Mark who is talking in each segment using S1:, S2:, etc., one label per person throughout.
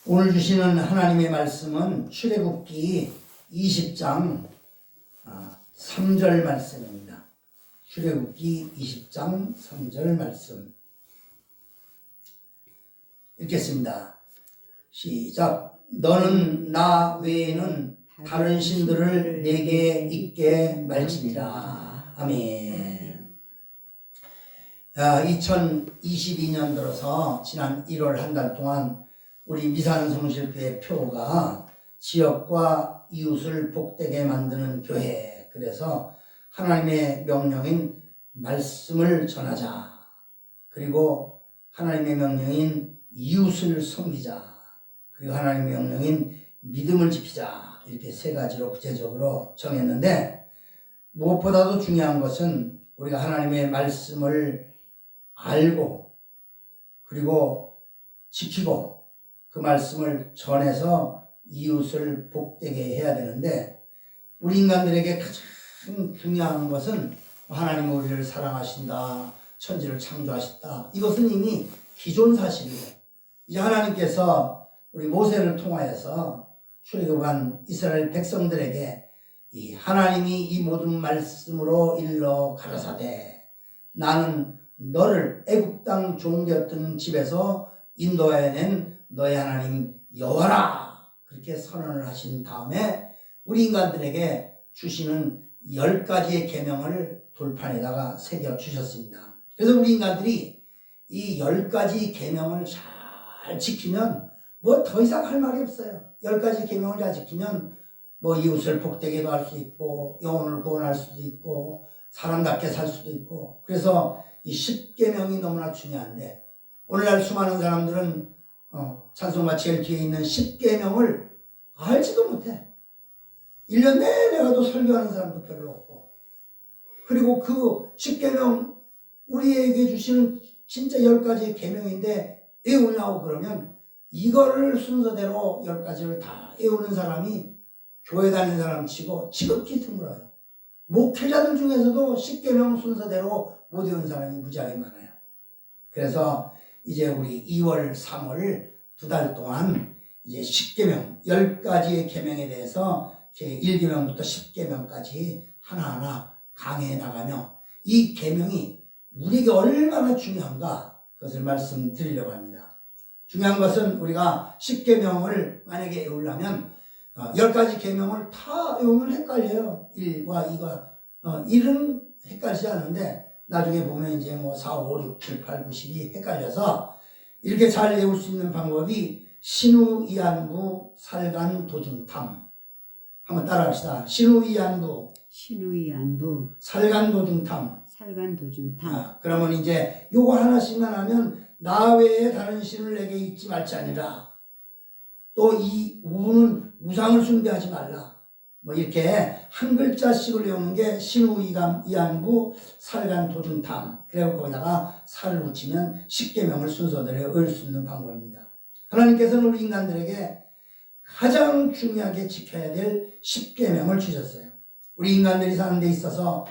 S1: 오늘 주시는 하나님의 말씀은 출애굽기 20장 3절 말씀입니다. 출애굽기 20장 3절 말씀 읽겠습니다. 시작. 너는 나 외에는 다른 신들을 내게 있게 말지니라. 아멘. 2022년 들어서 지난 1월 한 달 동안 우리 미산성실교회 표가 지역과 이웃을 복되게 만드는 교회, 그래서 하나님의 명령인 말씀을 전하자, 그리고 하나님의 명령인 이웃을 섬기자, 그리고 하나님의 명령인 믿음을 지키자, 이렇게 세 가지로 구체적으로 정했는데, 무엇보다도 중요한 것은 우리가 하나님의 말씀을 알고 그리고 지키고 그 말씀을 전해서 이웃을 복되게 해야 되는데, 우리 인간들에게 가장 중요한 것은 하나님은 우리를 사랑하신다, 천지를 창조하셨다, 이것은 이미 기존 사실이고, 이제 하나님께서 우리 모세를 통하여서 출애굽한 이스라엘 백성들에게 이 하나님이 이 모든 말씀으로 일러 가라사대 나는 너를 애굽 땅 종되었던 집에서 인도해낸 너의 하나님 여호와라, 그렇게 선언을 하신 다음에 우리 인간들에게 주시는 10가지의 계명을 돌판에다가 새겨 주셨습니다. 그래서 우리 인간들이 이 10가지 계명을 잘 지키면 뭐 더 이상 할 말이 없어요. 10가지 계명을 잘 지키면 뭐 이웃을 복되게도 할 수 있고, 영혼을 구원할 수도 있고, 사람답게 살 수도 있고, 그래서 이 10계명이 너무나 중요한데, 오늘날 수많은 사람들은 찬송가 제일 뒤에 있는 10계명을 알지도 못해. 1년 내내 가도 설교하는 사람도 별로 없고, 그리고 그 10계명 우리에게 주시는 진짜 10가지의 계명인데 외우냐고 그러면 이거를 순서대로 10가지를 다 외우는 사람이 교회 다니는 사람 치고 지극히 드물어요. 목회자들 중에서도 10계명 순서대로 못 외운 사람이 무지하게 많아요. 그래서 이제 우리 2월, 3월 2달 동안 이제 10계명, 10가지의 계명에 대해서 제 1계명부터 10계명까지 하나하나 강해해 나가며 이 계명이 우리에게 얼마나 중요한가, 그것을 말씀드리려고 합니다. 중요한 것은 우리가 10계명을 만약에 외우려면 10가지 계명을 다 외우면 헷갈려요. 1과 2가 1은 헷갈리지 않은데 나중에 보면 이제 뭐 4, 5, 6, 7, 8, 9, 10이 헷갈려서 이렇게 잘 외울 수 있는 방법이 신우이안부 살간도중탐, 한번 따라합시다. 신우이안부 살간도중탐. 그러면 이제 요거 하나씩만 하면 나 외에 다른 신을 내게 잊지 말지 아니라, 또 이 우는 우상을 숭배하지 말라, 뭐 이렇게 한 글자씩을 외우는 게 신우이안부 살간도중탐. 그리고 거기다가 살을 붙이면 10계명을 순서대로 외울 수 있는 방법입니다. 하나님께서는 우리 인간들에게 가장 중요하게 지켜야 될 10계명을 주셨어요. 우리 인간들이 사는 데 있어서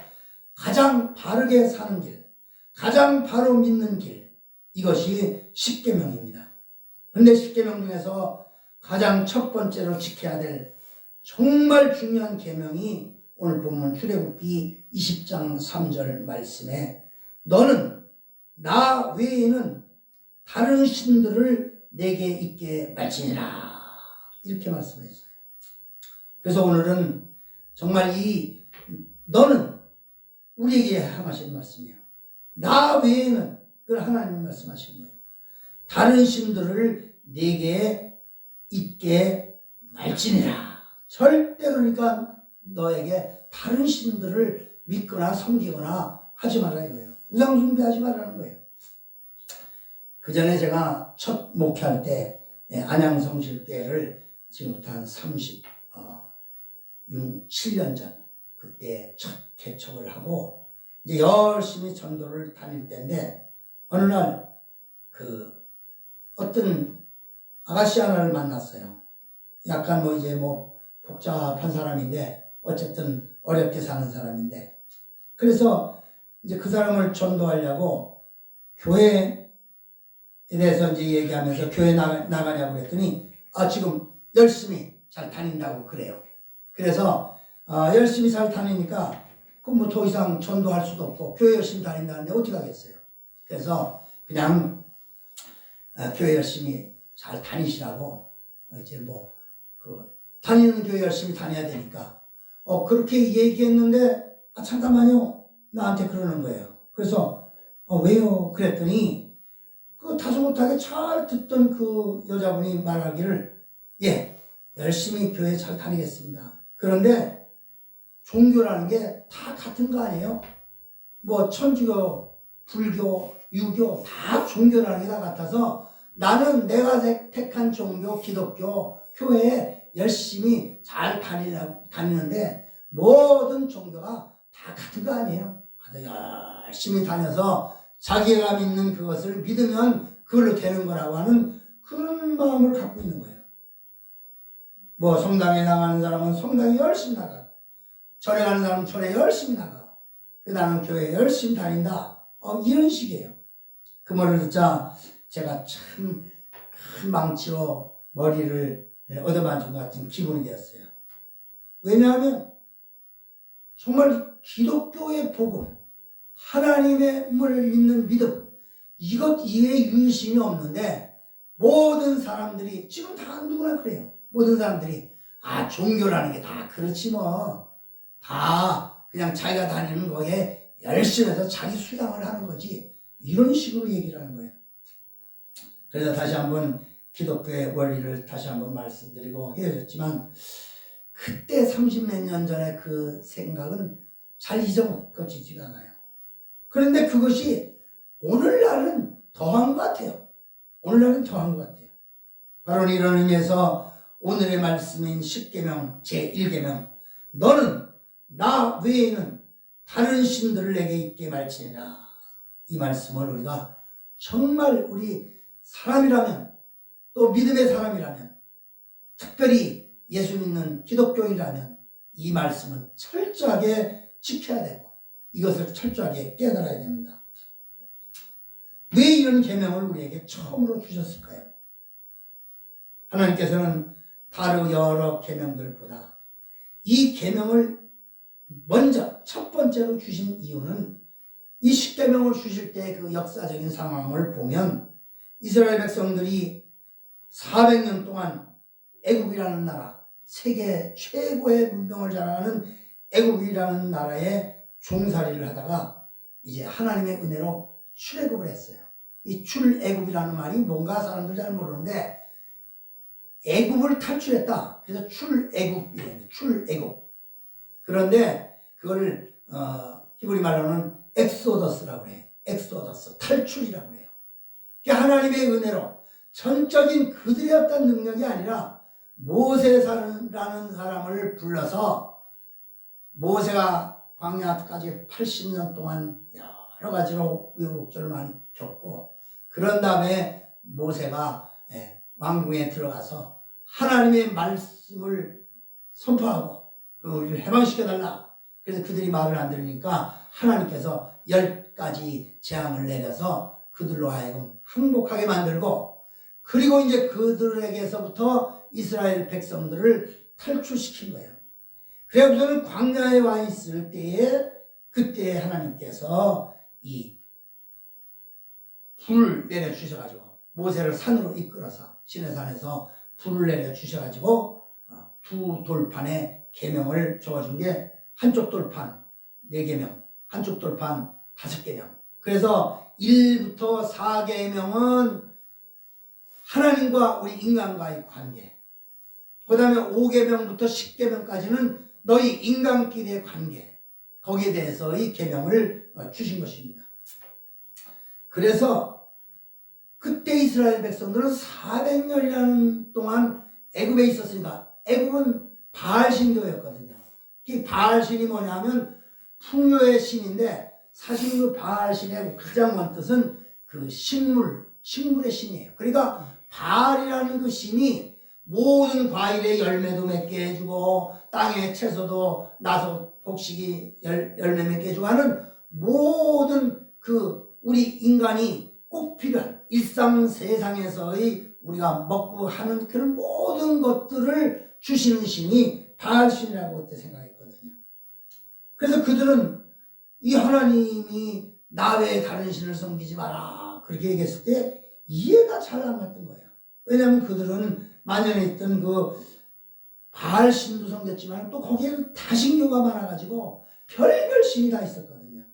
S1: 가장 바르게 사는 길, 가장 바로 믿는 길, 이것이 10계명입니다. 그런데 10계명 중에서 가장 첫 번째로 지켜야 될 정말 중요한 계명이 오늘 본문 출애굽기 20장 3절 말씀에 너는 나 외에는 다른 신들을 내게 있게 말지니라, 이렇게 말씀했어요. 그래서 오늘은 정말 이 너는 우리에게 향하신 말씀이에요. 나 외에는, 그걸 하나님 말씀하시는 거예요. 다른 신들을 내게 있게 말지니라. 절대 그러니까 너에게 다른 신들을 믿거나 섬기거나 하지 말라 이거예요. 우상 숭배하지 말라는 거예요. 그 전에 제가 첫 목회할 때 안양성실교회를 지금부터 한 37년 전, 그때 첫 개척을 하고 이제 열심히 전도를 다닐 때인데, 어느 날 어떤 아가씨 하나를 만났어요. 약간 복잡한 사람인데, 어쨌든 어렵게 사는 사람인데, 그래서 이제 그 사람을 전도하려고 교회에 대해서 이제 얘기하면서 교회 나가냐고 그랬더니 지금 열심히 잘 다닌다고 그래요. 그래서 열심히 잘 다니니까 뭐 더 이상 전도할 수도 없고 교회 열심히 다닌다는데 어떻게 하겠어요. 그래서 그냥 교회 열심히 잘 다니시라고 이제 뭐 다니는 교회 열심히 다녀야 되니까 그렇게 얘기했는데 잠깐만요 나한테 그러는 거예요. 그래서 왜요? 그랬더니 그 다소곳하게 잘 듣던 그 여자분이 말하기를 예 열심히 교회 잘 다니겠습니다. 그런데 종교라는 게 다 같은 거 아니에요? 뭐 천주교, 불교, 유교 다 종교라는 게 다 같아서 나는 내가 택한 종교 기독교 교회에 열심히 잘 다니는데 모든 종교가 다 같은 거 아니에요? 열심히 다녀서 자기가 믿는 그것을 믿으면 그걸로 되는 거라고 하는 그런 마음을 갖고 있는 거예요. 뭐 성당에 나가는 사람은 성당에 열심히 나가고 절에 가는 사람은 절에 열심히 나가고 나는 교회에 열심히 다닌다. 이런 식이에요. 그 말을 듣자 제가 참 큰 망치로 머리를 얻어맞은 것 같은 기분이 되었어요. 왜냐하면 정말 기독교의 복음, 하나님의 믿는 믿음, 이것 이외에 유일신이 없는데 모든 사람들이 지금 다 누구나 그래요. 모든 사람들이 종교라는 게 다 그렇지 뭐. 다 그냥 자기가 다니는 거에 열심히 해서 자기 수양을 하는 거지. 이런 식으로 얘기를 하는 거예요. 그래서 다시 한번 기독교의 원리를 다시 한번 말씀드리고 헤어졌지만 그때 30몇 년 전에 그 생각은 잘 잊어먹어지지가 않아요. 그런데 그것이 오늘날은 더한 것 같아요. 오늘날은 더한 것 같아요. 바로 이런 의미에서 오늘의 말씀인 10계명 제1계명 너는 나 외에는 다른 신들을 내게 있게 말지니라. 이 말씀을 우리가 정말 우리 사람이라면 또 믿음의 사람이라면 특별히 예수 믿는 기독교인이라면 이 말씀은 철저하게 지켜야 되고 이것을 철저하게 깨달아야 됩니다. 왜 이런 계명을 우리에게 처음으로 주셨을까요? 하나님께서는 다른 여러 계명들보다 이 계명을 먼저 첫 번째로 주신 이유는 이 십계명을 주실 때 그 역사적인 상황을 보면 이스라엘 백성들이 400년 동안 애굽이라는 나라, 세계 최고의 문명을 자랑하는 애굽이라는 나라에 종살이를 하다가 이제 하나님의 은혜로 출애굽을 했어요. 이 출애굽이라는 말이 뭔가 사람들 잘 모르는데 애굽을 탈출했다. 그래서 출애굽이에요. 출애굽. 그런데 그걸 히브리 말로는 엑소더스라고 해요. 엑소더스, 탈출이라고 해요. 하나님의 은혜로 전적인 그들의 어떤 능력이 아니라 모세라는 사람을 불러서 모세가 광야까지 80년 동안 여러 가지로 우여곡절을 많이 겪고 그런 다음에 모세가 왕궁에 들어가서 하나님의 말씀을 선포하고 우리를 해방시켜달라. 그래서 그들이 말을 안 들으니까 하나님께서 10가지 재앙을 내려서 그들로 하여금 항복하게 만들고 그리고 이제 그들에게서부터 이스라엘 백성들을 탈출시킨 거예요. 그래서는 광야에 와 있을 때에 그때 하나님께서 이 불을 내려주셔가지고 모세를 산으로 이끌어서 시내산에서 불을 내려주셔가지고 두 돌판에 계명을 적어준 게 한쪽 돌판 4계명, 한쪽 돌판 5계명. 그래서 1부터 4계명은 하나님과 우리 인간과의 관계, 그 다음에 5계명부터 10계명까지는 너희 인간끼리의 관계, 거기에 대해서의 계명을 주신 것입니다. 그래서 그때 이스라엘 백성들은 400년이라는 동안 애굽에 있었으니까 애굽은 바알 신교였거든요. 이 바알 신이 뭐냐면 풍요의 신인데 사실 그 바알 신의 가장 원뜻은 그 식물의 신이에요. 그러니까 바알이라는 그 신이 모든 과일의 열매도 맺게 해주고 땅의 채소도 나서 곡식이 열매 맺게 해주고 하는 모든 그 우리 인간이 꼭 필요한 일상 세상에서의 우리가 먹고 하는 그런 모든 것들을 주시는 신이 바알신이라고 그때 생각했거든요. 그래서 그들은 이 하나님이 나 외에 다른 신을 섬기지 마라 그렇게 얘기했을 때 이해가 잘 안 갔던 거예요. 왜냐하면 그들은 만연에 있던 그 바알신도 섬겼지만 또 거기에는 다신교가 많아가지고 별별 신이 다 있었거든요.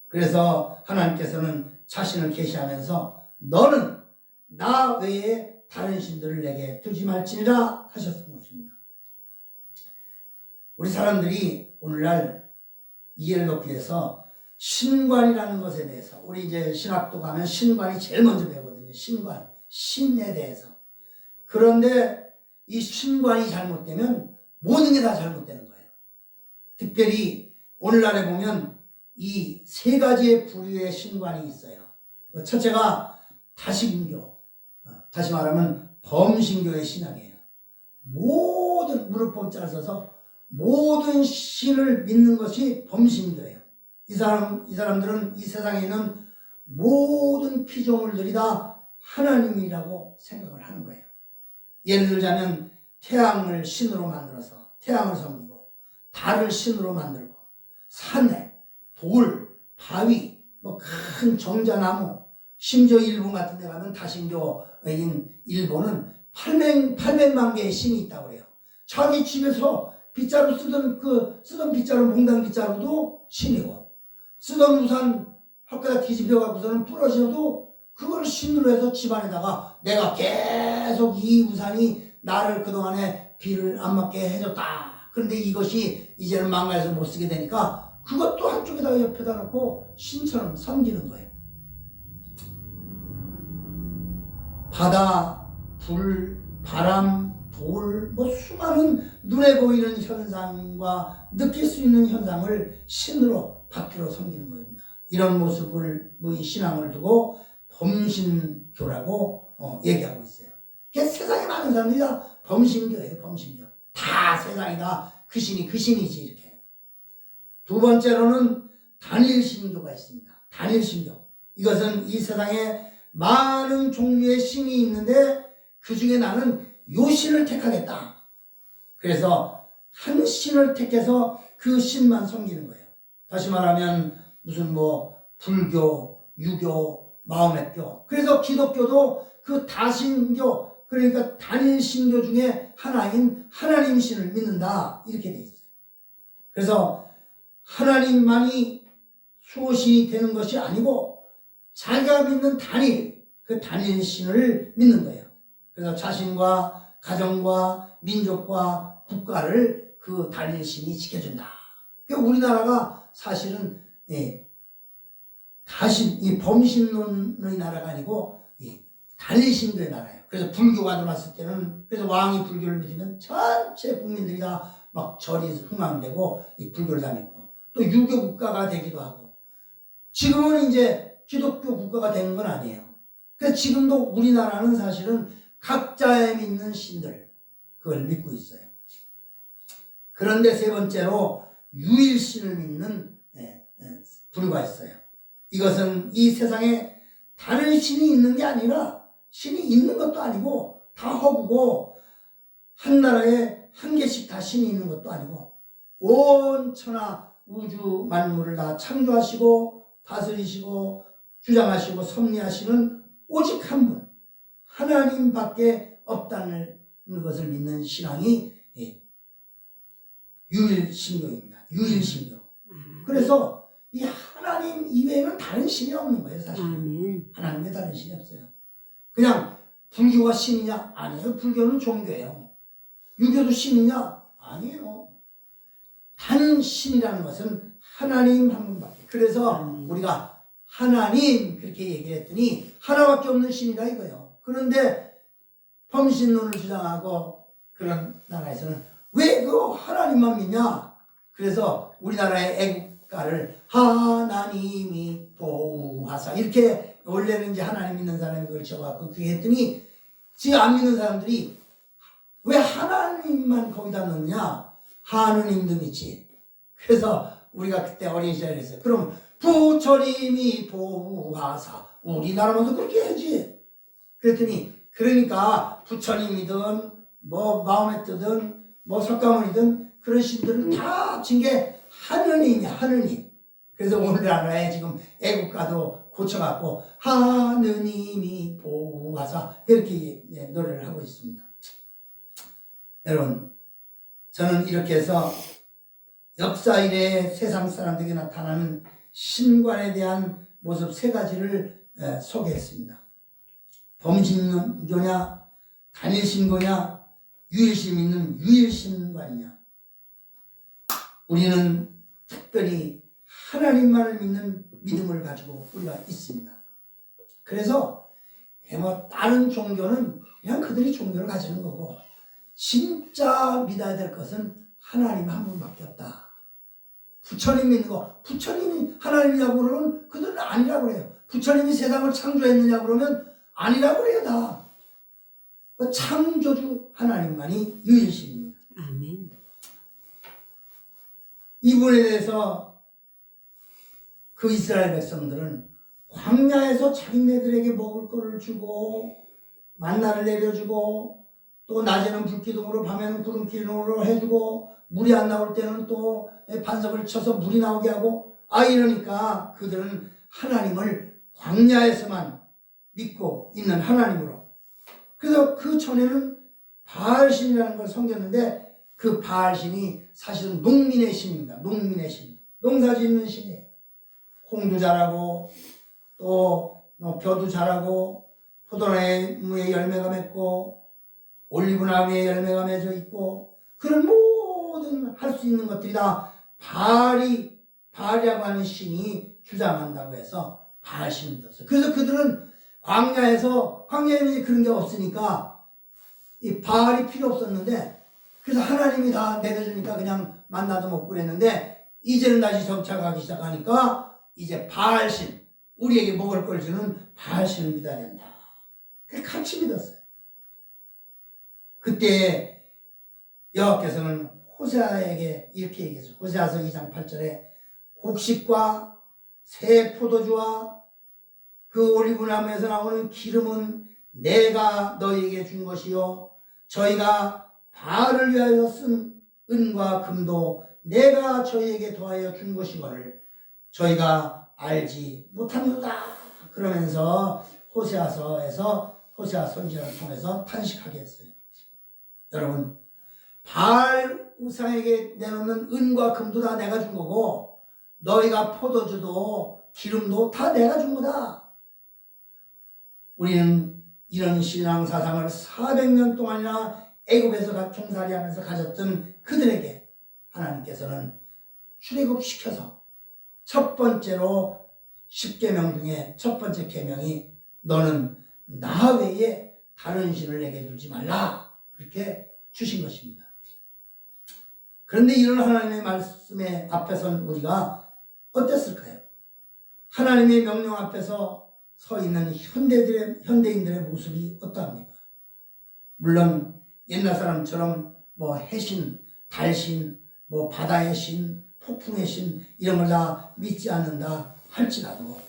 S1: 그래서 하나님께서는 자신을 계시하면서 너는 나 외에 다른 신들을 내게 두지 말지니라 하셨던 것입니다. 우리 사람들이 오늘날 이해를 돕기 위해서 신관이라는 것에 대해서 우리 이제 신학도 가면 신관이 제일 먼저 배우거든요. 신관, 신에 대해서. 그런데 이 신관이 잘못되면 모든 게 다 잘못되는 거예요. 특별히 오늘날에 보면 이 세 가지의 부류의 신관이 있어요. 첫째가 다신교, 다시 말하면 범신교의 신앙이에요. 모든 무릎범자를 써서 모든 신을 믿는 것이 범신교예요. 이 사람들은 이 세상에 있는 모든 피조물들이 다 하나님이라고 생각을 하는 거예요. 예를 들자면 태양을 신으로 만들어서 태양을 섬기고, 달을 신으로 만들고, 산에 돌, 바위, 뭐 큰 정자나무, 심지어 일본 같은 데 가면 다신교인 일본은 800만 개의 신이 있다고 그래요. 자기 집에서 빗자루 쓰던 빗자루, 몽당 빗자루도 신이고, 쓰던 우산 헛가닥 뒤집혀갖고서는 부러져도 그걸 신으로 해서 집안에다가 내가 계속 이 우산이 나를 그동안에 비를 안 맞게 해줬다. 그런데 이것이 이제는 망가져서 못 쓰게 되니까 그것도 한쪽에다가 옆에다 놓고 신처럼 섬기는 거예요. 바다, 불, 바람, 돌, 뭐 수많은 눈에 보이는 현상과 느낄 수 있는 현상을 신으로 받들어 섬기는 겁니다. 이런 모습을 이 신앙을 두고 범신교라고 얘기하고 있어요. 세상에 많은 사람들이 다 범신교예요. 범신교. 다 세상이 다 그 신이 그 신이지 이렇게. 두 번째로는 단일신교가 있습니다. 단일신교. 이것은 이 세상에 많은 종류의 신이 있는데 그 중에 나는 요 신을 택하겠다. 그래서 한 신을 택해서 그 신만 섬기는 거예요. 다시 말하면 무슨 불교, 유교, 마호메교. 그래서 기독교도 그 다신교, 그러니까 단일신교 중에 하나인 하나님 신을 믿는다. 이렇게 돼 있어요. 그래서 하나님만이 수호신이 되는 것이 아니고 자기가 믿는 그 단일신을 믿는 거예요. 그래서 자신과 가정과 민족과 국가를 그 단일신이 지켜준다. 그러니까 우리나라가 사실은 이 범신론의 나라가 아니고 단일신교의 나라예요. 그래서 불교가 들어왔을 때는, 그래서 왕이 불교를 믿으면 전체 국민들이 다 막 절이 흥망되고 이 불교를 다 믿고, 또 유교 국가가 되기도 하고, 지금은 이제 기독교 국가가 된 건 아니에요. 그래서 지금도 우리나라는 사실은 각자의 믿는 신들, 그걸 믿고 있어요. 그런데 세 번째로 유일신을 믿는 부류가 있어요. 이것은 이 세상에 다른 신이 있는 게 아니라, 신이 있는 것도 아니고 다 허구고, 한 나라에 한 개씩 다 신이 있는 것도 아니고, 온 천하 우주 만물을 다 창조하시고 다스리시고 주장하시고 섭리하시는 오직 한 분, 하나님밖에 없다는 것을 믿는 신앙이 유일신교입니다. 유일신교. 그래서 이 하나님 이외에는 다른 신이 없는 거예요, 사실. 하나님의 다른 신이 없어요. 그냥 불교가 신이냐? 아니에요. 불교는 종교예요. 유교도 신이냐? 아니에요. 단 신이라는 것은 하나님 한 분밖에. 그래서 우리가 하나님 그렇게 얘기했더니 하나밖에 없는 신이다 이거예요. 그런데 범신론을 주장하고 그런 나라에서는 왜 그 하나님만 믿냐? 그래서 우리나라의 애국가를 하나님이 보호하사 이렇게, 원래는 이제 하나님 믿는 사람이 그걸 적어갖고 그렇게 했더니 지금 안 믿는 사람들이 왜 하나님만 거기다 넣느냐? 하느님도 믿지. 그래서 우리가 그때 어린 시절에 했어요. 그럼 부처님이 보호하사, 우리나라만도 그렇게 해야지. 그랬더니 그러니까 부처님이든 뭐 마호메트든 뭐 석가모니든 그런 신들은 다 합친 게 하느님이야, 하느님. 그래서 오늘날에 지금 애국가도 고쳐갖고 하느님이 보호하사 이렇게 노래를 하고 있습니다. 여러분, 저는 이렇게 해서 역사 이래 세상 사람들에게 나타나는 신관에 대한 모습 세 가지를 소개했습니다. 범신교냐, 단일신교냐, 유일신 믿는 유일신관이냐. 우리는 특별히 하나님만을 믿는 믿음을 가지고 우리가 있습니다. 그래서 뭐 다른 종교는 그냥 그들이 종교를 가지는 거고 진짜 믿어야 될 것은 하나님 한 분밖에 없다. 부처님 믿는 거, 부처님이 하나님이라고 그러면 그들은 아니라고 그래요. 부처님이 세상을 창조했느냐고 그러면 아니라고 그래요. 다 창조주 하나님만이 유일신입니다.
S2: 아멘.
S1: 이분에 대해서 그 이스라엘 백성들은 광야에서 자기네들에게 먹을 거를 주고 만나를 내려주고 또 낮에는 불기둥으로 밤에는 구름기둥으로 해주고 물이 안 나올 때는 또 반석을 쳐서 물이 나오게 하고 이러니까 그들은 하나님을 광야에서만 믿고 있는 하나님으로. 그래서 그 전에는 바알신이라는 걸 섬겼는데 그 바알신이 사실은 농민의 신입니다. 농민의 신. 농사 짓는 신이에요. 콩도 자라고 또 벼도 자라고 포도나무에 열매가 맺고 올리브나무에 열매가 맺어 있고 그런 모든 할 수 있는 것들이 다 바알이라고 하는 신이 주장한다고 해서 바알신을 뒀어요. 그래서 그들은 광야에는 그런 게 없으니까 이 바알이 필요 없었는데 그래서 하나님이 다 내려주니까 그냥 만나도 먹고 그랬는데 이제는 다시 정착하기 시작하니까 이제 바알신, 우리에게 먹을 걸 주는 바알신을 믿어야 된다. 그래서 같이 믿었어요. 그때 여호와께서는 호세아에게 이렇게 얘기했어요. 호세아서 2장 8절에 곡식과 새 포도주와 그 올리브나무에서 나오는 기름은 내가 너희에게 준 것이요 저희가 바알을 위하여 쓴 은과 금도 내가 저희에게 더하여 준 것이거늘 저희가 알지 못합니다. 그러면서 호세아서에서 호세아 선지자를 통해서 탄식하게 했어요. 여러분, 바알 우상에게 내놓는 은과 금도 다 내가 준 거고 너희가 포도주도 기름도 다 내가 준 거다. 우리는 이런 신앙 사상을 400년 동안이나 애굽에서 종살이하면서 가졌던 그들에게 하나님께서는 출애굽시켜서 첫 번째로 10계명 중에 첫 번째 계명이 너는 나 외에 다른 신을 내게 두지 말라 그렇게 주신 것입니다. 그런데 이런 하나님의 말씀에 앞에선 우리가 어땠을까요? 하나님의 명령 앞에서 서 있는 현대인들의 모습이 어떠합니까? 물론 옛날 사람처럼 뭐 해신, 달신, 뭐 바다의 신, 폭풍의 신 이런 걸 다 믿지 않는다 할지라도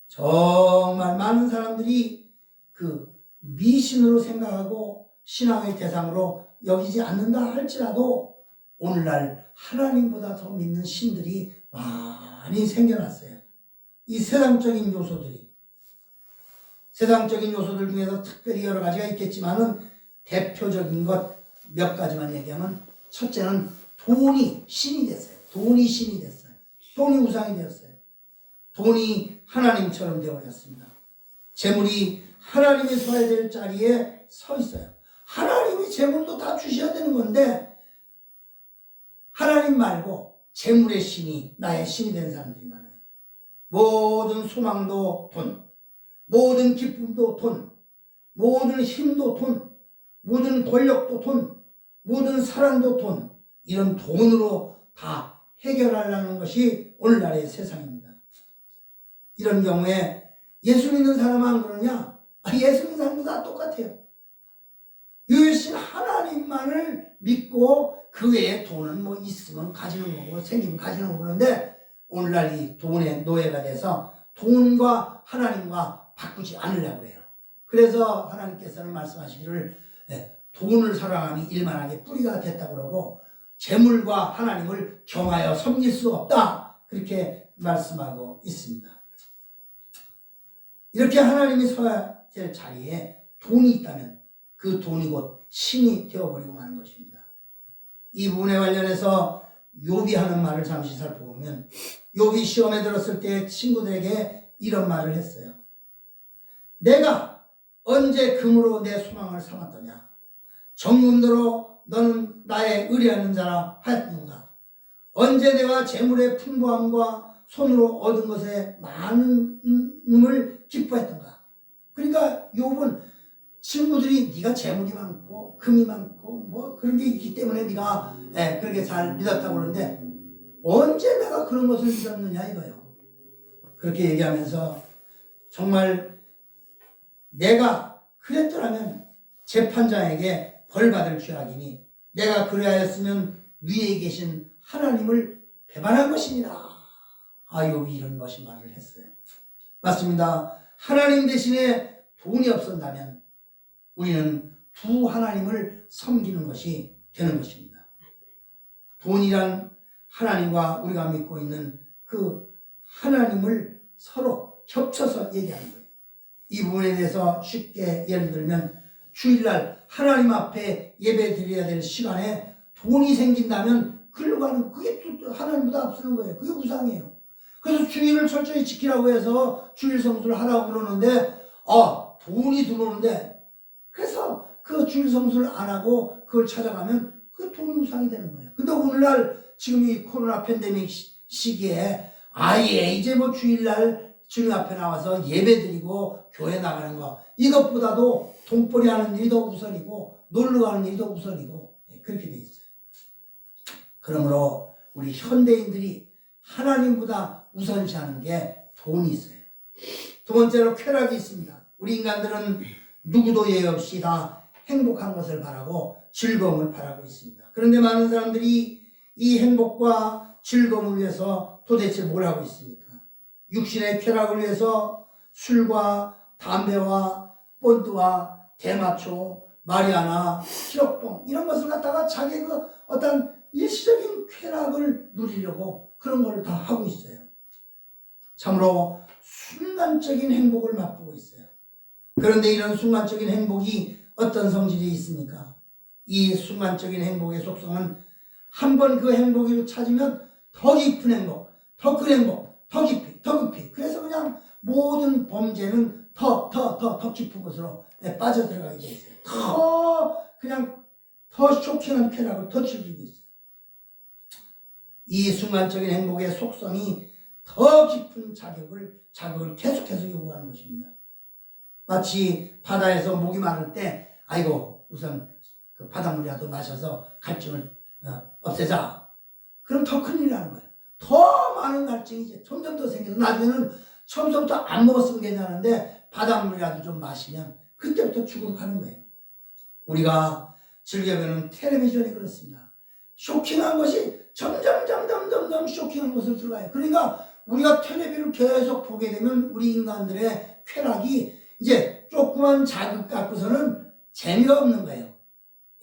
S1: 정말 많은 사람들이 그 미신으로 생각하고 신앙의 대상으로 여기지 않는다 할지라도 오늘날 하나님보다 더 믿는 신들이 많이 생겨났어요. 이 세상적인 요소들 중에서 특별히 여러 가지가 있겠지만은 대표적인 것 몇 가지만 얘기하면 첫째는 돈이 신이 됐어요. 돈이 신이 됐어요. 돈이 우상이 되었어요. 돈이 하나님처럼 되어버렸습니다. 재물이 하나님이 서야 될 자리에 서 있어요. 하나님이 재물도 다 주셔야 되는 건데 하나님 말고 재물의 신이 나의 신이 된 사람들이 많아요. 모든 소망도 돈, 모든 기쁨도 돈, 모든 힘도 돈, 모든 권력도 돈, 모든 사랑도 돈, 이런 돈으로 다 해결하려는 것이 오늘날의 세상입니다. 이런 경우에 예수 믿는 사람은 안 그러냐? 예수 믿는 사람도 다 똑같아요. 유일신 하나님만을 믿고 그 외에 돈은 뭐 있으면 가지는 거고 생기면 가지는 거고 그런데 오늘날 이 돈의 노예가 돼서 돈과 하나님과 바꾸지 않으려고 해요. 그래서 하나님께서는 말씀하시기를 돈을 사랑함이 일만하게 뿌리가 됐다고 그러고 재물과 하나님을 경하여 섬길 수 없다. 그렇게 말씀하고 있습니다. 이렇게 하나님이 서야 될 자리에 돈이 있다면 그 돈이 곧 신이 되어버리고 마는 것입니다. 이 부분에 관련해서 욥이 하는 말을 잠시 살펴보면 욥이 시험에 들었을 때 친구들에게 이런 말을 했어요. 내가 언제 금으로 내 소망을 삼았더냐? 정금도로 너는 나의 의뢰하는 자라 하였는가? 언제 내가 재물의 풍부함과 손으로 얻은 것에 많음을 기뻐했던가? 그러니까 욥은 친구들이 네가 재물이 많고 금이 많고 뭐 그런 게 있기 때문에 네가 그렇게 잘 믿었다고 그러는데 언제 내가 그런 것을 믿었느냐 이거예요. 그렇게 얘기하면서 정말 내가 그랬더라면 재판장에게 벌받을 죄악이니 내가 그리하였으면 위에 계신 하나님을 배반한 것이니라. 욥이 이런 것이 말을 했어요. 맞습니다. 하나님 대신에 돈이 없었다면 우리는 두 하나님을 섬기는 것이 되는 것입니다. 돈이란 하나님과 우리가 믿고 있는 그 하나님을 서로 겹쳐서 얘기하는 거예요. 이 부분에 대해서 쉽게 예를 들면 주일날 하나님 앞에 예배 드려야 될 시간에 돈이 생긴다면 글로 가는 그게 또 하나님보다 앞서는 거예요. 그게 우상이에요. 그래서 주일을 철저히 지키라고 해서 주일 성수를 하라고 그러는데 돈이 들어오는데 그래서 그 주일 성수를 안 하고 그걸 찾아가면 그게 돈이 우상이 되는 거예요. 근데 오늘날 지금 이 코로나 팬데믹 시기에 아예 이제 뭐 주일날 주님 앞에 나와서 예배 드리고 교회 나가는 거 이것보다도 돈벌이 하는 일이 더 우선이고 놀러 가는 일이 더 우선이고 그렇게 돼 있어요. 그러므로 우리 현대인들이 하나님보다 우선시하는 게 돈이 있어요. 두 번째로 쾌락이 있습니다. 우리 인간들은 누구도 예외 없이 다 행복한 것을 바라고 즐거움을 바라고 있습니다. 그런데 많은 사람들이 이 행복과 즐거움을 위해서 도대체 뭘 하고 있습니까? 육신의 쾌락을 위해서 술과 담배와 본드와 대마초, 마리아나, 시럽봉 이런 것을 갖다가 자기 그 어떤 일시적인 쾌락을 누리려고 그런 걸 다 하고 있어요. 참으로 순간적인 행복을 맛보고 있어요. 그런데 이런 순간적인 행복이 어떤 성질이 있습니까? 이 순간적인 행복의 속성은 한번 그 행복을 찾으면 더 깊은 행복, 더 큰 행복, 더 깊이, 더 깊이. 그래서 그냥 모든 범죄는 더 깊은 곳으로 빠져들어가게 돼 있어요. 더 쇼킹한 쾌락을 더 즐기고 있어요. 이 순간적인 행복의 속성이 더 깊은 자극을 계속해서 요구하는 것입니다. 마치 바다에서 목이 마를 때 아이고 우선 그 바닷물이라도 마셔서 갈증을 없애자. 그럼 더 큰일 나는 거예요. 더 많은 갈증이 이제 점점 더 생겨서 나중에는 처음부터 안 먹었으면 괜찮은데 바닷물이라도 좀 마시면 그때부터 죽으러 가는 거예요. 우리가 즐겨보는 텔레비전이 그렇습니다. 쇼킹한 것이 점점 쇼킹한 것을 들어가요. 그러니까 우리가 텔레비를 계속 보게 되면 우리 인간들의 쾌락이 이제 조그만 자극 갖고서는 재미가 없는 거예요.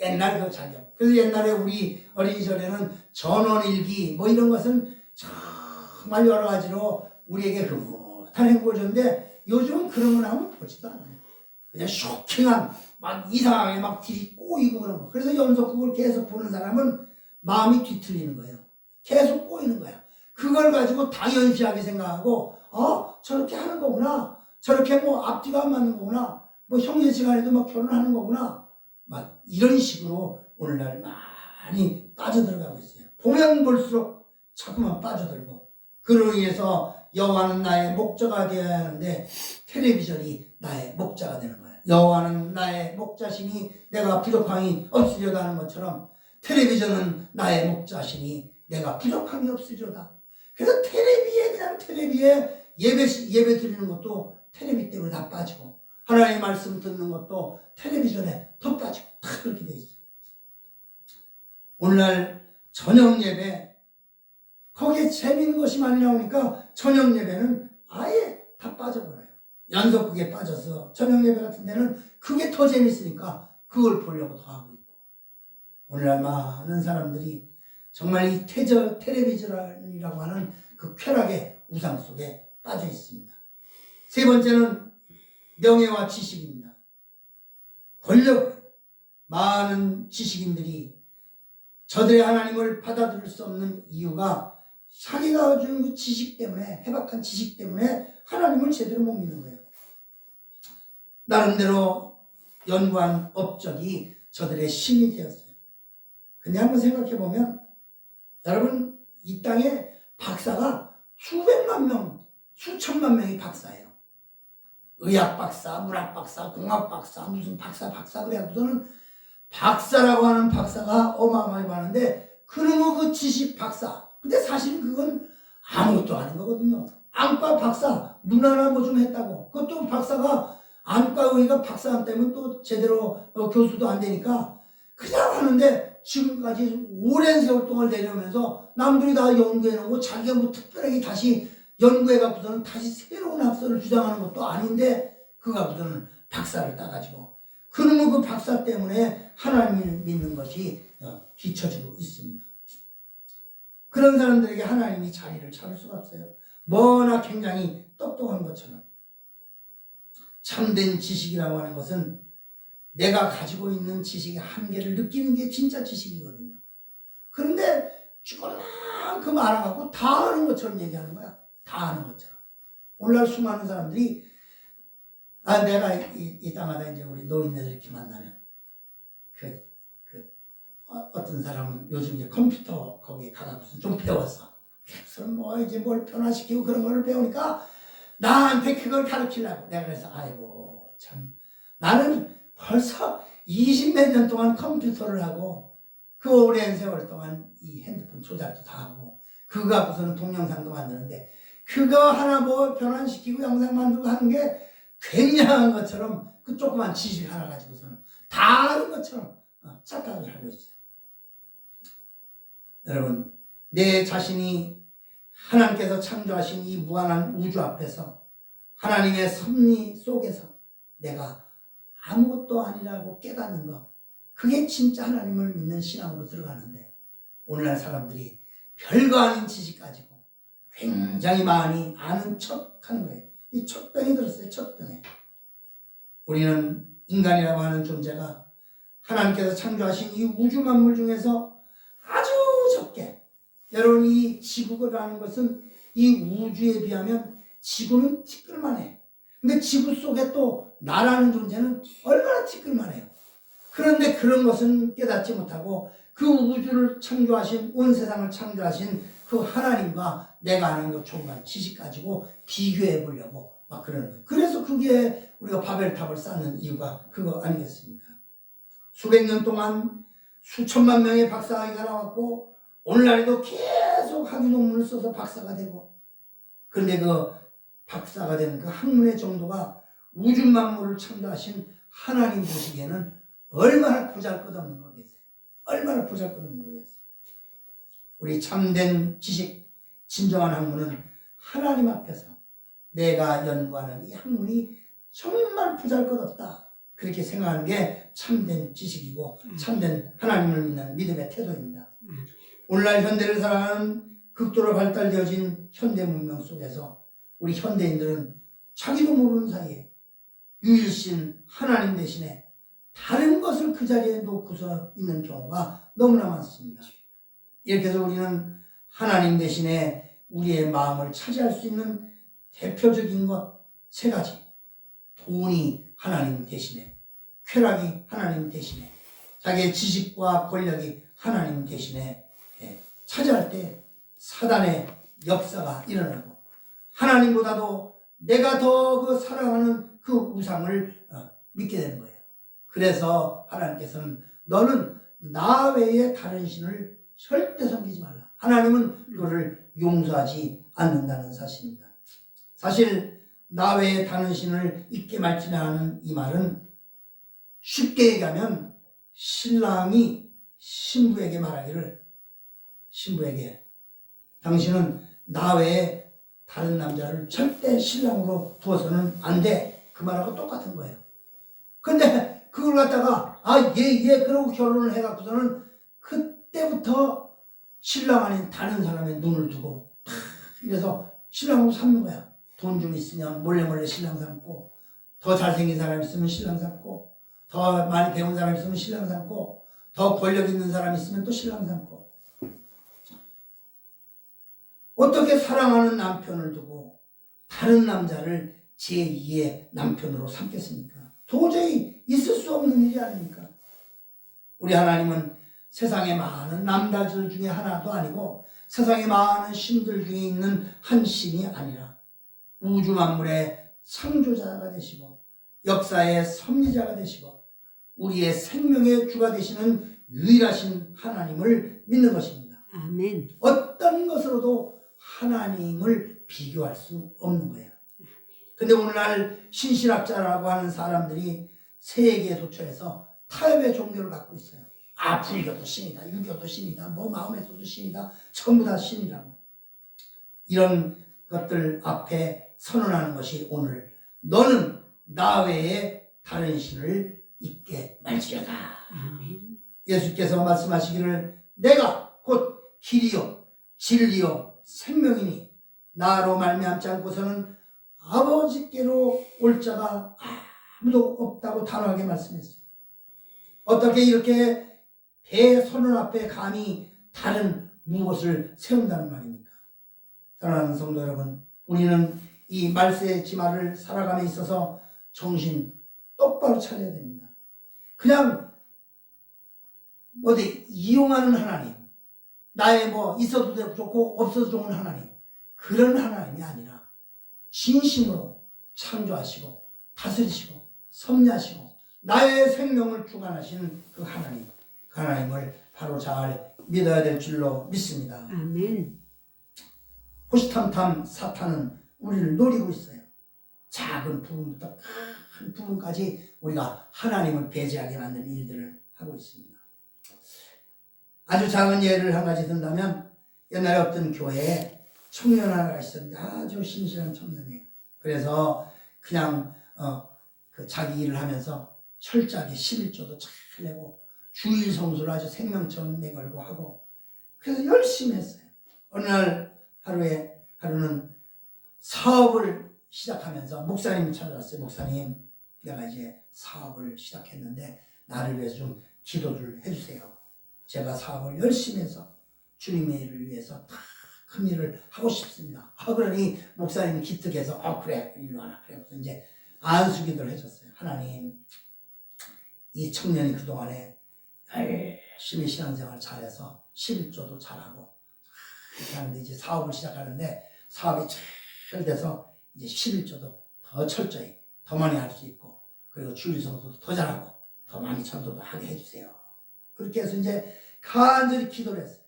S1: 옛날 그 자격. 그래서 옛날에 우리 어린 시절에는 전원일기 뭐 이런 것은 정말 여러 가지로 우리에게 흐뭇한 행복을 줬는데 요즘은 그런 거 나오면 보지도 않아요. 그냥 쇼킹한 막 이상하게 막 딜이 꼬이고 그런 거. 그래서 연속극을 계속 보는 사람은 마음이 뒤틀리는 거예요. 계속 꼬이는 거야. 그걸 가지고 당연시하게 생각하고 저렇게 하는 거구나. 저렇게 뭐 앞뒤가 안 맞는 거구나. 뭐 형제지간에도 막 결혼하는 거구나. 막 이런 식으로 오늘날 많이 빠져들어가고 있어요. 보면 볼수록 자꾸만 빠져들고 그로 인해서 여호와는 나의 목자가 되어야 하는데 텔레비전이 나의 목자가 되는 거예요. 여호와는 나의 목자시니 내가 부족함이 없으려다 하는 것처럼 텔레비전은 나의 목자시니 내가 부족함이 없으려다. 그래서 텔레비에 예배 드리는 것도 텔레비 때문에 다 빠지고 하나님의 말씀 듣는 것도 텔레비전에 더 빠지고 다 그렇게 돼 있어요. 오늘날 저녁 예배 거기에 재미있는 것이 많이 나오니까 저녁 예배는 아예 다 빠져버려요. 연속극에 빠져서 저녁 예배 같은 데는 그게 더 재밌으니까 그걸 보려고 더 하고 있고, 오늘날 많은 사람들이 정말 이 텔레비전이라고 하는 그 쾌락의 우상 속에 빠져 있습니다. 세 번째는 명예와 지식입니다. 권력. 많은 지식인들이 저들의 하나님을 받아들일 수 없는 이유가 자기가 가진 그 지식 때문에, 해박한 지식 때문에 하나님을 제대로 못 믿는 거예요. 나름대로 연구한 업적이 저들의 신이 되었어요. 근데 한번 생각해 보면, 여러분, 이 땅에 박사가 수백만 명, 수천만 명이 박사예요. 의학 박사, 문학 박사, 공학 박사, 무슨 박사 그래갖고서는 박사라고 하는 박사가 어마어마하게 많은데, 그놈의 그 지식 박사. 근데 사실 그건 아무것도 아닌 거거든요. 안과 박사, 눈 하나 뭐 좀 했다고. 그것도 박사가, 안과 의가 박사 때문에 또 제대로 교수도 안 되니까 그냥 하는데, 지금까지 오랜 세월 동안 내려오면서 남들이 다 연구해놓고 자기가 뭐 특별하게 다시 연구해갖고서는 다시 새로운 학설을 주장하는 것도 아닌데, 그거 갖고서는 박사를 따가지고, 그러면 그 박사 때문에 하나님을 믿는 것이 뒤처지고 있습니다. 그런 사람들에게 하나님이 자리를 차릴 수가 없어요. 뭐나 굉장히 똑똑한 것처럼. 참된 지식이라고 하는 것은 내가 가지고 있는 지식의 한계를 느끼는 게 진짜 지식이거든요. 그런데 죽을만큼 알아갖고 다 아는 것처럼 얘기하는 거야. 다 아는 것처럼. 오늘날 수많은 사람들이 내가 이 땅마다 이제 우리 노인네들 이렇게 만나면 어떤 사람은 요즘 이제 컴퓨터 거기에 가가지고 좀 배웠어. 그래서 뭐 이제 뭘 변화시키고 그런 걸 배우니까 나한테 그걸 가르치려고. 내가 그래서 아이고 참, 나는 벌써 20몇 년 동안 컴퓨터를 하고 그 오랜 세월 동안 이 핸드폰 조작도 다 하고 그거 갖고서는 동영상도 만드는데, 그거 하나 뭐 변환시키고 영상 만들고 하는 게 굉장한 것처럼, 그 조그만 지식 하나 가지고서는 다 아는 것처럼 착각을 하고 있어요. 여러분, 내 자신이 하나님께서 창조하신 이 무한한 우주 앞에서, 하나님의 섭리 속에서 내가 아무것도 아니라고 깨닫는 것, 그게 진짜 하나님을 믿는 신앙으로 들어가는데, 오늘날 사람들이 별거 아닌 지식 가지고 굉장히 많이 아는 척 하는 거예요. 이 척병이 들었어요. 척병에. 우리는 인간이라고 하는 존재가 하나님께서 창조하신 이 우주 만물 중에서 아주 적게, 여러분 이 지구라는 것은 이 우주에 비하면 지구는 티끌만해. 근데 지구 속에 또 나라는 존재는 얼마나 티끌만해요. 그런데 그런 것은 깨닫지 못하고 그 우주를 창조하신, 온 세상을 창조하신 그 하나님과 내가 아는 것 조그만 지식 가지고 비교해 보려고 막 그러는 거예요. 그래서 그게 우리가 바벨탑을 쌓는 이유가 그거 아니겠습니까? 수백 년 동안 수천만 명의 박사가 나왔고, 오늘날에도 계속 학위 논문을 써서 박사가 되고, 그런데 그 박사가 되는 그 학문의 정도가 우주 만물을 창조하신 하나님 보시기에는 얼마나 보잘것없는 거겠어요. 얼마나 보잘것없는 거겠어요. 우리 참된 지식, 진정한 학문은 하나님 앞에서 내가 연구하는 이 학문이 정말 보잘것없다, 그렇게 생각하는 게 참된 지식이고 참된 하나님을 믿는 믿음의 태도입니다. 오늘날 현대를 살아가는 극도로 발달되어진 현대 문명 속에서 우리 현대인들은 자기도 모르는 사이에 유일신 하나님 대신에 다른 것을 그 자리에 놓고서 있는 경우가 너무나 많습니다. 이렇게 해서 우리는 하나님 대신에 우리의 마음을 차지할 수 있는 대표적인 것 세 가지. 돈이 하나님 대신에, 쾌락이 하나님 대신에, 자기의 지식과 권력이 하나님 대신에 차지할 때 사단의 역사가 일어나고, 하나님보다도 내가 더 그 사랑하는 그 우상을 믿게 되는 거예요. 그래서 하나님께서는 너는 나 외에 다른 신을 절대 섬기지 말라. 하나님은 그거를 용서하지 않는다는 사실입니다. 사실 나 외에 다른 신을 잊게 말지라는 이 말은 쉽게 얘기하면 신랑이 신부에게 말하기를, 신부에게 당신은 나 외에 다른 남자를 절대 신랑으로 두어서는 안 돼. 그 말하고 똑같은 거예요. 근데 그걸 갖다가 얘 그러고 결혼을 해갖고서는 그때부터 신랑 아닌 다른 사람의 눈을 두고 이래서 신랑으로 삼는 거야. 돈 좀 있으면 몰래 신랑 삼고, 더 잘생긴 사람 있으면 신랑 삼고, 더 많이 배운 사람 있으면 신랑 삼고, 더 권력 있는 사람 있으면 또 신랑 삼고. 어떻게 사랑하는 남편을 두고 다른 남자를 제2의 남편으로 삼겠습니까? 도저히 있을 수 없는 일이 아닙니까? 우리 하나님은 세상에 많은 남자들 중에 하나도 아니고 세상에 많은 신들 중에 있는 한 신이 아니라 우주 만물의 창조자가 되시고 역사의 섭리자가 되시고 우리의 생명의 주가 되시는 유일하신 하나님을 믿는 것입니다.
S2: 아멘.
S1: 어떤 것으로도 하나님을 비교할 수 없는 거예요. 근데 오늘날 신실학자라고 하는 사람들이 세계에 도처에서 타협의 종교를 갖고 있어요. 불교도 신이다, 유교도 신이다, 마음에서도 신이다, 전부 다 신이라고. 이런 것들 앞에 선언하는 것이 오늘 너는 나 외에 다른 신을 잊게 말지어다.
S2: 아멘.
S1: 예수께서 말씀하시기를 내가 곧 길이요 진리요 생명이니 나로 말미암지 않고서는 아버지께로 올 자가 아무도 없다고 단호하게 말씀했어요. 어떻게 이렇게 대선언 앞에 감히 다른 무엇을 세운다는 말입니까? 사랑하는 성도 여러분, 우리는 이 말세의 지말을 살아감에 있어서 정신 똑바로 차려야 됩니다. 그냥 어디 이용하는 하나님, 나의 있어도 좋고 없어도 좋은 하나님, 그런 하나님이 아니라 진심으로 창조하시고 다스리시고 섭리하시고 나의 생명을 주관하시는 그 하나님, 그 하나님을 바로 잘 믿어야 될 줄로 믿습니다.
S2: 아멘.
S1: 호시탐탐 사탄은 우리를 노리고 있어요. 작은 부분부터 큰 부분까지 우리가 하나님을 배제하게 만드는 일들을 하고 있습니다. 아주 작은 예를 한 가지 든다면 옛날에 어떤 교회에 청년 하나가 있었는데 아주 신실한 청년이에요. 그래서 그냥 그 자기 일을 하면서 철저하게 11조도 잘 내고 주일 성수를 아주 생명처럼 내걸고 하고 그래서 열심히 했어요. 어느 날 하루는 사업을 시작하면서 목사님이 찾아왔어요. 목사님, 내가 이제 사업을 시작했는데 나를 위해서 좀 기도를 해주세요. 제가 사업을 열심히 해서 주님의 일을 위해서 다 큰 일을 하고 싶습니다. 그러니 목사님이 기특해서 그래 이리 와라. 그래서 이제 안수기도를 해줬어요. 하나님, 이 청년이 그동안에 열심히 신앙생활 잘해서 11조도 잘하고 이렇게 하는데 이제 사업을 시작하는데 사업이 잘 돼서 이제 11조도 더 철저히 더 많이 할 수 있고 그리고 주일 성수도 더 잘하고 더 많이 전도도 하게 해주세요. 그렇게 해서 이제 간절히 기도를 했어요.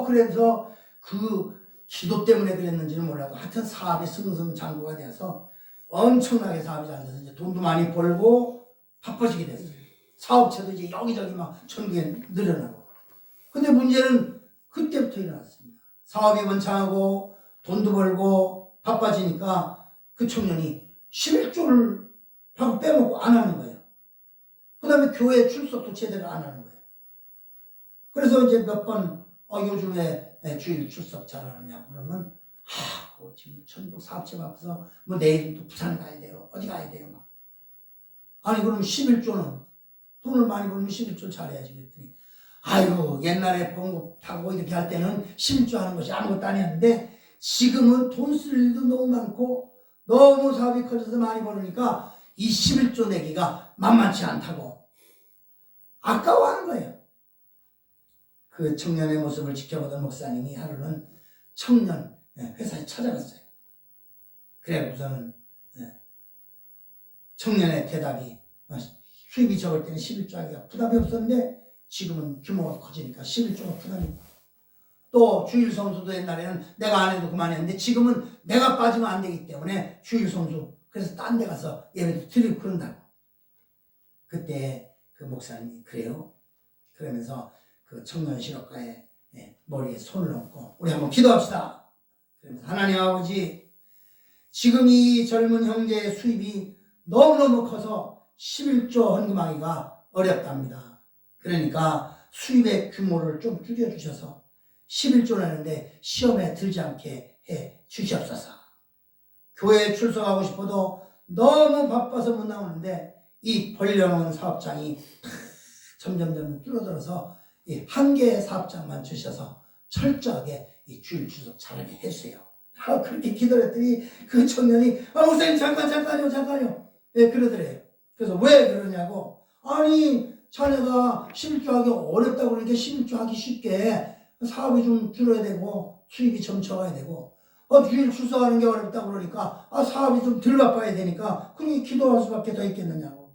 S1: 그래서 그 기도 때문에 그랬는지는 몰라도 하여튼 사업이 승승장구가 돼서 엄청나게 사업이 잘 돼서 이제 돈도 많이 벌고 바빠지게 됐어요. 사업체도 이제 여기저기 막 전국에 늘어나고. 근데 문제는 그때부터 일어났습니다. 사업이 번창하고 돈도 벌고 바빠지니까 그 청년이 11조를 하고 빼먹고 안 하는 거예요. 그 다음에 교회 출석도 제대로 안 하는 거예요. 그래서 이제 몇 번 요즘에 주일 출석 잘하느냐고 그러면 지금 전국 사업체 바빠서 내일 또 부산 가야 돼요. 어디 가야 돼요. 막. 아니 그럼 11조는 돈을 많이 벌면 11조 잘해야지 그랬더니 옛날에 봉급 타고 이렇게 할 때는 11조 하는 것이 아무것도 아니었는데 지금은 돈 쓸 일도 너무 많고 너무 사업이 커져서 많이 벌으니까 이 11조 내기가 만만치 않다고 아까워하는 거예요. 그 청년의 모습을 지켜보던 목사님이 하루는 청년 회사에 찾아갔어요. 그래서는 청년의 대답이 수입이 적을 때는 11조 하기가 부담이 없었는데 지금은 규모가 커지니까 11조가 부담이 있고 또 주일 성수도 옛날에는 내가 안 해도 그만했는데 지금은 내가 빠지면 안 되기 때문에 주일 성수 그래서 딴 데 가서 예배도 드리고 그런다고. 그때 그 목사님이 그래요? 그러면서 그 청년 실업가의 머리에 손을 얹고 우리 한번 기도합시다. 그래서 하나님 아버지, 지금 이 젊은 형제의 수입이 너무너무 커서 11조 헌금하기가 어렵답니다. 그러니까 수입의 규모를 좀 줄여주셔서 11조라는데 시험에 들지 않게 해 주시옵소서. 교회에 출석하고 싶어도 너무 바빠서 못 나오는데 이 벌려놓은 사업장이 점점 줄어들어서 이 한 개의 사업장만 주셔서 철저하게 이 주일 주석 잘하게 해주세요. 그렇게 기도했더니 그 청년이 목사님 잠깐요. 예, 그러더래요. 그래서 왜 그러냐고, 아니 자네가 11조 하기 어렵다고 그러니까 11조 하기 쉽게 사업이 좀 줄어야 되고 수입이 좀 적어야 되고, 주일 출석하는 게 어렵다고 그러니까 사업이 좀 덜 바빠야 되니까 그러니 기도할 수밖에 더 있겠느냐고.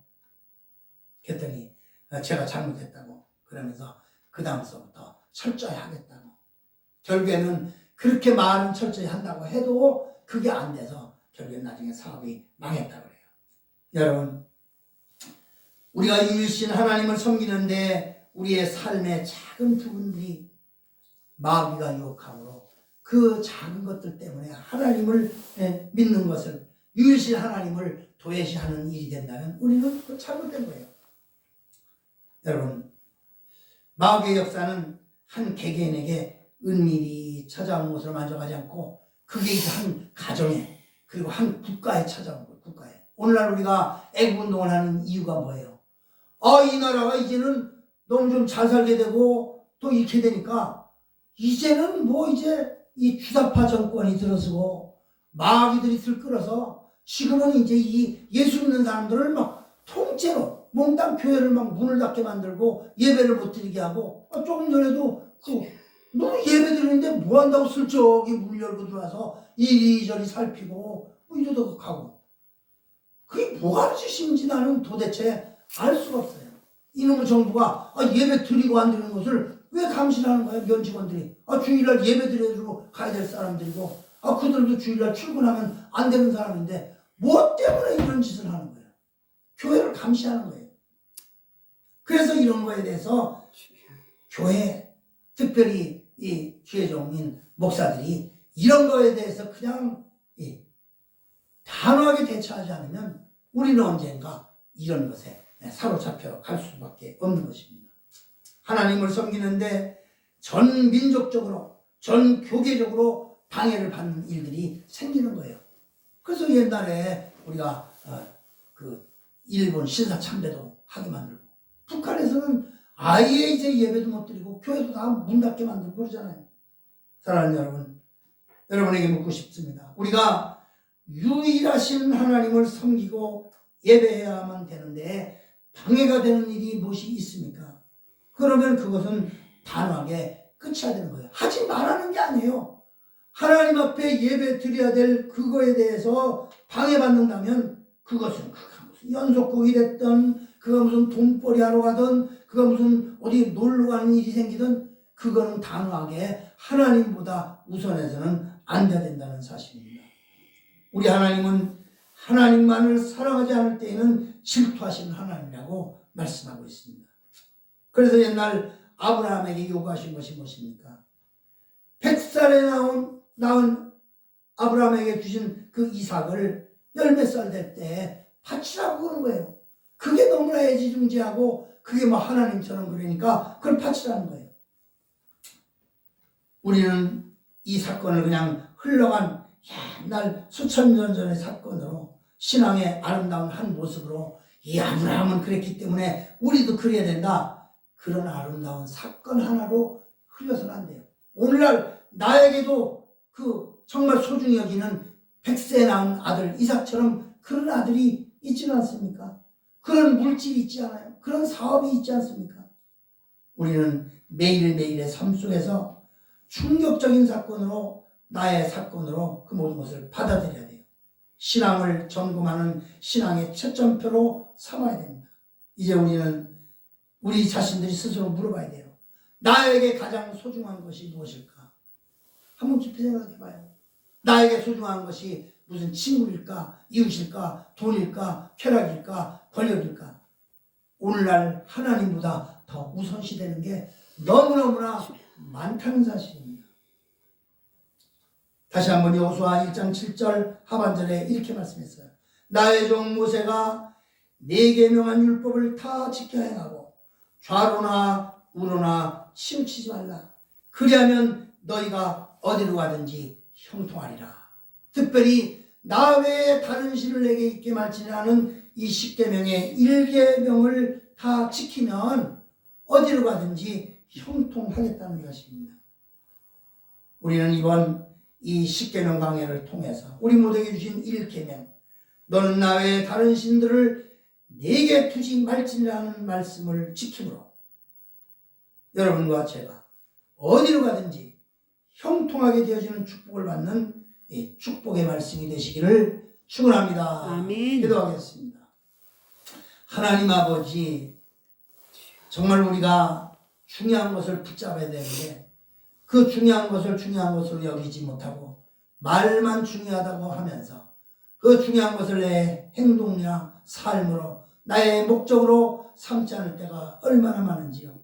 S1: 그랬더니 제가 잘못했다고 그러면서 그 다음서부터 철저히 하겠다고. 결국에는 그렇게 말은 철저히 한다고 해도 그게 안 돼서 결국엔 나중에 사업이 망했다고 그래요. 여러분, 우리가 유일신 하나님을 섬기는데 우리의 삶의 작은 부분들이 마귀가 유혹함으로 그 작은 것들 때문에 하나님을 믿는 것을, 유일신 하나님을 도외시하는 일이 된다면 우리는 그 잘못된 거예요. 여러분, 마귀의 역사는 한 개개인에게 은밀히 찾아온 것으로 만족하지 않고 그게 이제 한 가정에, 그리고 한 국가에 찾아온 거예요. 국가에. 오늘날 우리가 애국운동을 하는 이유가 뭐예요? 이 나라가 이제는 너무 좀 잘 살게 되고 또 이렇게 되니까 이제는 뭐 이제 이 주사파 정권이 들어서고 마귀들이 들끓어서 지금은 이제 이 예수 믿는 사람들을 막 통째로 몽땅 교회를 막 문을 닫게 만들고 예배를 못 드리게 하고, 조금 전에도 너 예배 드리는데 뭐 한다고 슬쩍이 문 열고 들어와서 이리저리 살피고 뭐 이러다가 가고, 그게 뭐 하는 짓인지 나는 도대체 알 수가 없어요. 이놈의 정부가 예배 드리고 안 드리는 것을 왜 감시하는 거예요? 면직원들이 주일날 예배 드리러 가야 될 사람들이고 그들도 주일날 출근하면 안 되는 사람인데 뭐 때문에 이런 짓을 하는 거예요? 교회를 감시하는 거예요. 그래서 이런 거에 대해서 교회, 특별히 이 주의종인 목사들이 이런 거에 대해서 그냥 단호하게 대처하지 않으면 우리는 언젠가 이런 것에 사로잡혀 갈 수밖에 없는 것입니다. 하나님을 섬기는데 전 민족적으로, 전 교계적으로 방해를 받는 일들이 생기는 거예요. 그래서 옛날에 우리가 그 일본 신사참배도 하게 만들고, 북한에서는 아예 이제 예배도 못 드리고 교회도 다 문 닫게 만들고 그러잖아요. 사랑하는 여러분, 여러분에게 묻고 싶습니다. 우리가 유일하신 하나님을 섬기고 예배해야만 되는데 방해가 되는 일이 무엇이 있습니까? 그러면 그것은 단호하게 끝이야 되는 거예요. 하지 말라는 게 아니에요. 하나님 앞에 예배 드려야 될 그거에 대해서 방해받는다면 그것은 그가 무슨 연속극이 됐든, 그가 무슨 돈벌이 하러 가든, 그가 무슨 어디 놀러 가는 일이 생기든 그거는 단호하게 하나님보다 우선해서는 안 돼야 된다는 사실입니다. 우리 하나님은 하나님만을 사랑하지 않을 때에는 질투하시는 하나님이라고 말씀하고 있습니다. 그래서 옛날 아브라함에게 요구하신 것이 무엇입니까? 100살에 낳은 아브라함에게 주신 그 이삭을 10몇 살 될 때 바치라고 그런 거예요. 그게 너무나 애지중지하고 그게 뭐 하나님처럼 그러니까 그걸 바치라는 거예요. 우리는 이 사건을 그냥 흘러간 옛날 수천 년 전의 사건으로, 신앙의 아름다운 한 모습으로 이 아브라함은 그랬기 때문에 우리도 그래야 된다, 그런 아름다운 사건 하나로 흘려서는 안 돼요. 오늘날 나에게도 그 정말 소중히 여기는 100세에 낳은 아들 이삭처럼 그런 아들이 있지는 않습니까? 그런 물질이 있지 않아요? 그런 사업이 있지 않습니까? 우리는 매일매일의 삶 속에서 충격적인 사건으로, 나의 사건으로 그 모든 것을 받아들여야 돼요. 신앙을 점검하는 신앙의 채점표로 삼아야 됩니다. 이제 우리는 우리 자신들이 스스로 물어봐야 돼요. 나에게 가장 소중한 것이 무엇일까? 한번 깊이 생각해 봐요. 나에게 소중한 것이 무슨 친구일까, 이웃일까, 돈일까, 쾌락일까, 권력일까? 오늘날 하나님보다 더 우선시되는 게 너무너무나 많다는 사실입니다. 다시 한번 여호수아 1장 7절 하반절에 이렇게 말씀했어요. 나의 종 모세가 네 계명한 율법을 다 지켜 행하고 좌로나 우로나 치우치지 말라. 그리하면 너희가 어디로 가든지 형통하리라. 특별히 나 외에 다른 신을 내게 있게 말지라는 이 10계명의 1계명을 다 지키면 어디로 가든지 형통하겠다는 것입니다. 우리는 이번 이 10계명 강해를 통해서 우리 모두에게 주신 1계명, 너는 나 외에 다른 신들을 내게 두지 말지라는 말씀을 지킴으로 여러분과 제가 어디로 가든지 형통하게 되어지는 축복을 받는 이 축복의 말씀이 되시기를 축원합니다.
S2: 아멘.
S1: 기도하겠습니다. 하나님 아버지, 정말 우리가 중요한 것을 붙잡아야 되는데 그 중요한 것을 중요한 것으로 여기지 못하고 말만 중요하다고 하면서 그 중요한 것을 내 행동이나 삶으로 나의 목적으로 삼지 않을 때가 얼마나 많은지요.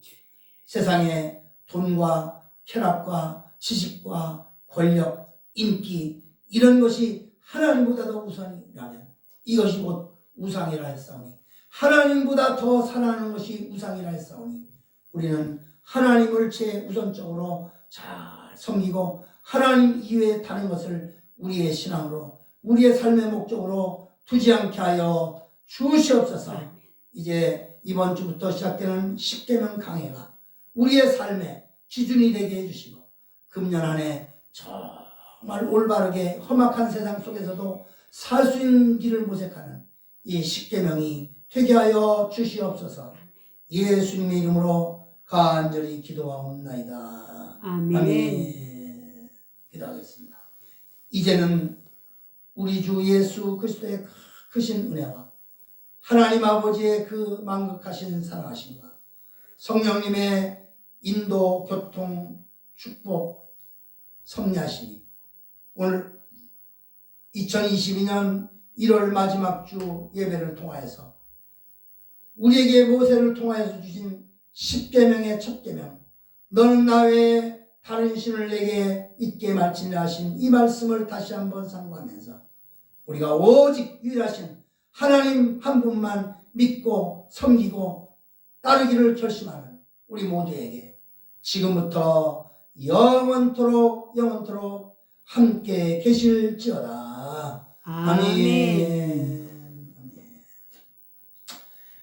S1: 세상에 돈과 쾌락과 지식과 권력, 인기 이런 것이 하나님보다 더 우선이라면 이것이 곧 우상이라 했사오니 하나님보다 더 사랑하는 것이 우상이라 했사오니 우리는 하나님을 제우선적으로 잘 섬기고 하나님 이외에 다른 것을 우리의 신앙으로 우리의 삶의 목적으로 두지 않게 하여 주시옵소서. 이제 이번 주부터 시작되는 10계명 강해가 우리의 삶의 기준이 되게 해주시고 금년 안에 정말 올바르게 험악한 세상 속에서도 살 수 있는 길을 모색하는 이 10계명이 되게 하여 주시옵소서. 예수님의 이름으로 간절히 기도하옵나이다.
S2: 아멘.
S1: 기도하겠습니다. 이제는 우리 주 예수 그리스도의 크신 은혜와 하나님 아버지의 그 만극하신 사랑하심과 성령님의 인도, 교통, 축복, 섭리하심이 오늘 2022년 1월 마지막 주 예배를 통하여서 우리에게 모세를 통하여서 주신 10계명의 첫 계명, 너는 나 외에 다른 신을 내게 있게 말지니라 하신 이 말씀을 다시 한번 상고하면서 우리가 오직 유일하신 하나님 한 분만 믿고 섬기고 따르기를 결심하는 우리 모두에게 지금부터 영원토록 함께 계실지어다. 아멘.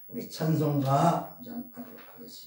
S1: 우리 찬송가 하도록 하겠습니다.